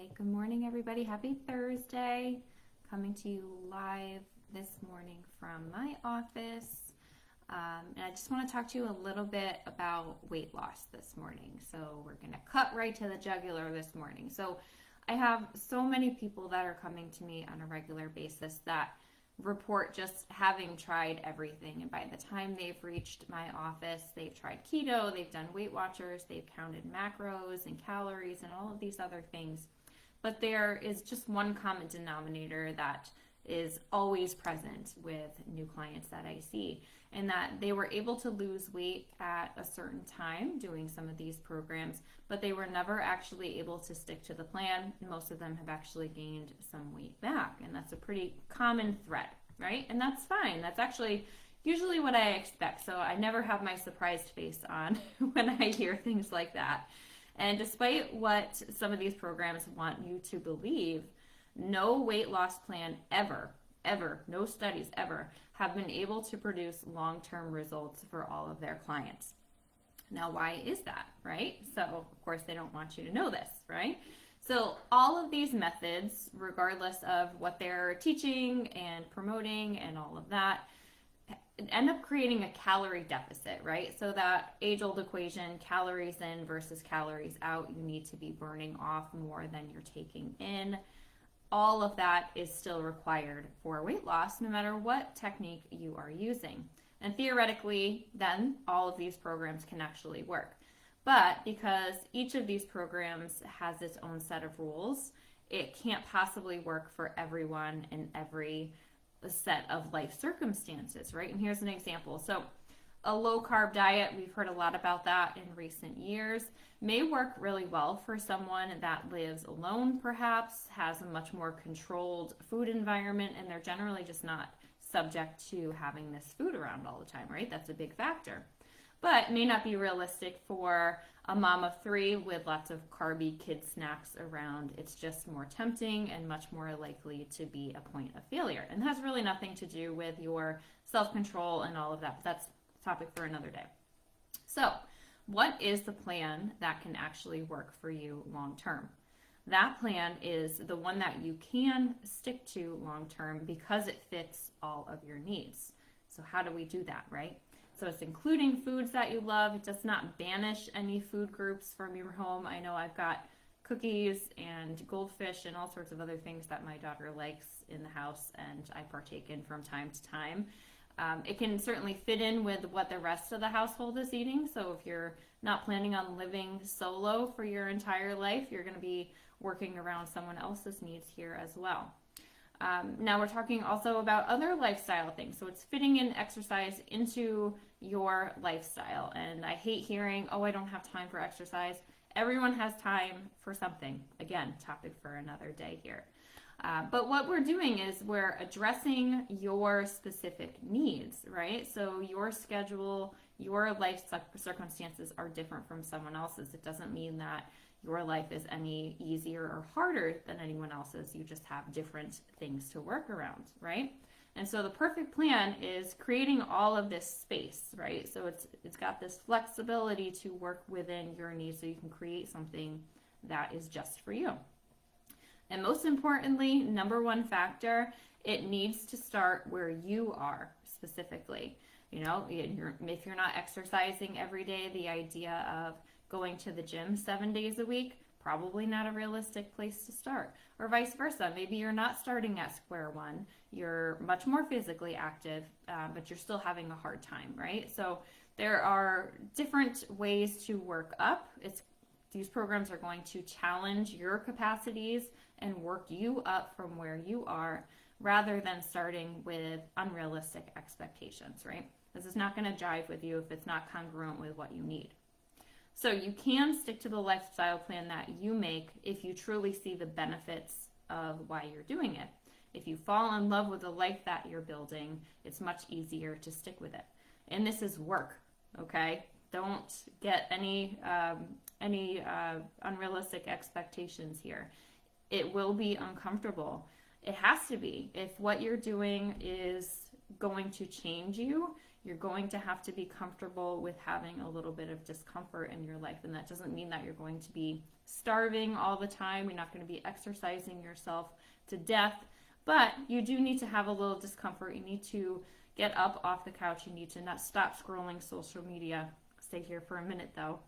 Hi, good morning, everybody. Happy Thursday. Coming to you live this morning from my office. And I just want to talk to you a little bit about weight loss this morning. So, we're going to cut right to the jugular this morning. So, I have so many people that are coming to me on a regular basis that report just having tried everything. And by the time they've reached my office, they've tried keto, they've done Weight Watchers, they've counted macros and calories and all of these other things. But there is just one common denominator that is always present with new clients that I see, and that they were able to lose weight at a certain time doing some of these programs, but they were never actually able to stick to the plan. Most of them have actually gained some weight back, and that's a pretty common thread, right? And that's fine. That's actually usually what I expect, so I never have my surprised face on when I hear things like that. And despite what some of these programs want you to believe, no weight loss plan ever, no studies ever have been able to produce long-term results for all of their clients. Now, why is that, right? So, of course, they don't want you to know this, right? So, all of these methods, regardless of what they're teaching and promoting and all of that, end up creating a calorie deficit, right? So that age-old equation, calories in versus calories out, you need to be burning off more than you're taking in. All of that is still required for weight loss, no matter what technique you are using. And theoretically, then, all of these programs can actually work. But because each of these programs has its own set of rules, it can't possibly work for everyone in every set of life circumstances, right? And here's an example. So a low-carb diet, we've heard a lot about that in recent years, may work really well for someone that lives alone, perhaps, has a much more controlled food environment, and they're generally just not subject to having this food around all the time, right? That's a big factor. But may not be realistic for a mom of three with lots of carby kid snacks around. It's just more tempting and much more likely to be a point of failure. And has really nothing to do with your self-control and all of that. But that's a topic for another day. So, what is the plan that can actually work for you long term? That plan is the one that you can stick to long term because it fits all of your needs. So how do we do that, right? So it's including foods that you love. It does not banish any food groups from your home. I know I've got cookies and goldfish and all sorts of other things that my daughter likes in the house, and I partake in from time to time. It can certainly fit in with what the rest of the household is eating. So if you're not planning on living solo for your entire life, you're going to be working around someone else's needs here as well. Now we're talking also about other lifestyle things. So it's fitting in exercise into your lifestyle. And I hate hearing, oh, I don't have time for exercise. Everyone has time for something. Again, topic for another day here. But what we're doing is we're addressing your specific needs, right? So your schedule, your life circumstances are different from someone else's. It doesn't mean that your life is any easier or harder than anyone else's. You just have different things to work around, right? And so the perfect plan is creating all of this space, right? So it's got this flexibility to work within your needs so you can create something that is just for you. And most importantly, number one factor, it needs to start where you are specifically. You know, if you're not exercising every day, the idea of going to the gym 7 days a week, probably not a realistic place to start. Or vice versa. Maybe you're not starting at square one. You're much more physically active, but you're still having a hard time, right? So there are different ways to work up. These programs are going to challenge your capacities and work you up from where you are rather than starting with unrealistic expectations, right? This is not going to jive with you if it's not congruent with what you need. So you can stick to the lifestyle plan that you make if you truly see the benefits of why you're doing it. If you fall in love with the life that you're building, it's much easier to stick with it. And this is work, okay? Don't get any unrealistic expectations here. It will be uncomfortable. It has to be. If what you're doing is going to change you, You're going to have to be comfortable with having a little bit of discomfort in your life. And that doesn't mean that you're going to be starving all the time. You're not going to be exercising yourself to death. But you do need to have a little discomfort. You need to get up off the couch. You need to not stop scrolling social media. Stay here for a minute though.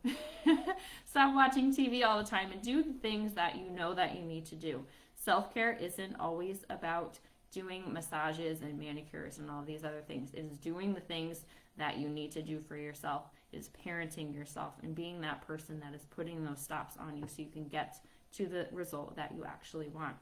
Stop watching TV all the time and do the things that you know that you need to do. Self-care isn't always about doing massages and manicures and all these other things. It is doing the things that you need to do for yourself. It is parenting yourself and being that person that is putting those stops on you so you can get to the result that you actually want.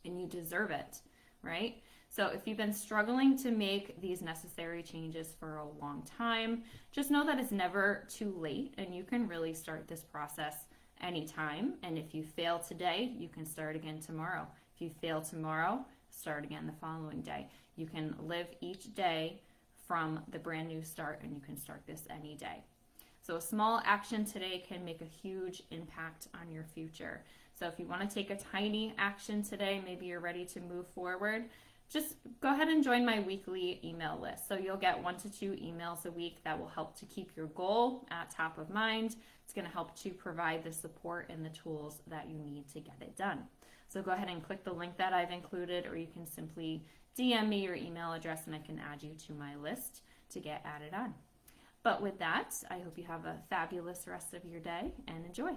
And you deserve it, right? So if you've been struggling to make these necessary changes for a long time, just know that it's never too late and you can really start this process anytime. And if you fail today, you can start again tomorrow. If you fail tomorrow, start again the following day. You can live each day from the brand new start, and you can start this any day. So a small action today can make a huge impact on your future. So if you want to take a tiny action today, maybe you're ready to move forward, just go ahead and join my weekly email list. So you'll get 1 to 2 emails a week that will help to keep your goal at top of mind. It's going to help to provide the support and the tools that you need to get it done. So go ahead and click the link that I've included, or you can simply DM me your email address and I can add you to my list to get added on. But with that, I hope you have a fabulous rest of your day and enjoy.